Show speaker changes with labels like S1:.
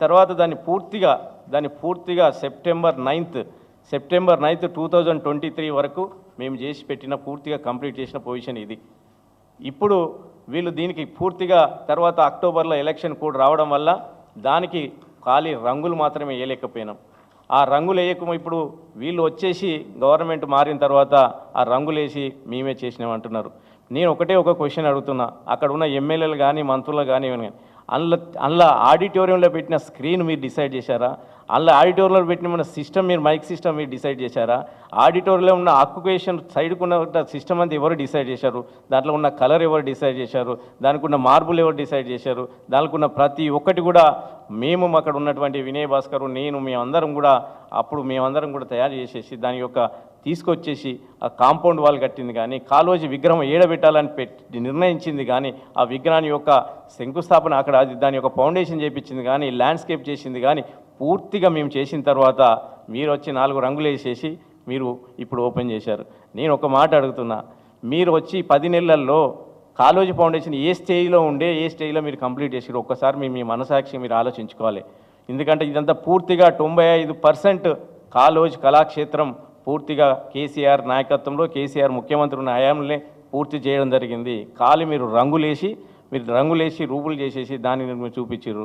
S1: తర్వాత దాన్ని పూర్తిగా సెప్టెంబర్ 9 2023 వరకు మేము చేసి పెట్టిన పూర్తిగా కంప్లీట్ చేసిన పొజిషన్ ఇది. ఇప్పుడు వీళ్ళు దీనికి పూర్తిగా తర్వాత అక్టోబర్లో ఎలక్షన్ కోడ్ రావడం వల్ల దానికి ఖాళీ రంగులు మాత్రమే వేయలేకపోయినాం. ఆ రంగులు వేయక ఇప్పుడు వీళ్ళు వచ్చేసి గవర్నమెంట్ మారిన తర్వాత ఆ రంగులు వేసి మేమే చేసినామంటున్నారు. నేను ఒక క్వశ్చన్ అడుగుతున్నా, అక్కడ ఉన్న ఎమ్మెల్యేలు కానీ మంత్రులు కానీ అందులో ఆడిటోరియంలో పెట్టిన స్క్రీన్ మీరు డిసైడ్ చేశారా? అందులో ఆడిటోరియంలో పెట్టిన మన సిస్టమ్ మీరు మైక్ సిస్టమ్ మీరు డిసైడ్ చేశారా? ఆడిటోరియంలో ఉన్న ఆక్యుపేషన్ సైడ్కు ఉన్న సిస్టమ్ అంతా ఎవరు డిసైడ్ చేశారు? దాంట్లో ఉన్న కలర్ ఎవరు డిసైడ్ చేశారు? దానికి ఉన్న మార్బుల్ ఎవరు డిసైడ్ చేశారు? దానికి ఉన్న ప్రతి ఒక్కటి కూడా మేము అక్కడ ఉన్నటువంటి వినయ్ భాస్కర్ నేను మేమందరం కూడా తయారు చేసేసి దాని యొక్క తీసుకొచ్చేసి ఆ కాంపౌండ్ వాల్ కట్టింది కానీ కాళోజీ విగ్రహం ఏడబెట్టాలని నిర్ణయించింది కానీ ఆ విగ్రహాన్ని యొక్క శంకుస్థాపన అక్కడ దాని యొక్క ఫౌండేషన్ చేయించింది కానీ ల్యాండ్స్కేప్ చేసింది కానీ పూర్తిగా మేము చేసిన తర్వాత మీరు వచ్చి 4 రంగులు వేసేసి మీరు ఇప్పుడు ఓపెన్ చేశారు. నేను ఒక మాట అడుగుతున్నా, మీరు వచ్చి 10 నెలల్లో కాళోజీ ఫౌండేషన్ ఏ స్టేజ్లో మీరు కంప్లీట్ చేసారు? ఒక్కసారి మీ మనసాక్షి మీరు ఆలోచించుకోవాలి. ఎందుకంటే ఇదంతా పూర్తిగా 95% కాళోజీ కళాక్షేత్రం పూర్తిగా కేసీఆర్ నాయకత్వంలో కేసీఆర్ ముఖ్యమంత్రి ఉన్న హయాంలోనే పూర్తి చేయడం జరిగింది. మీరు రంగులేసి రూపులు చేసేసి దాన్ని మీరు చూపించారు.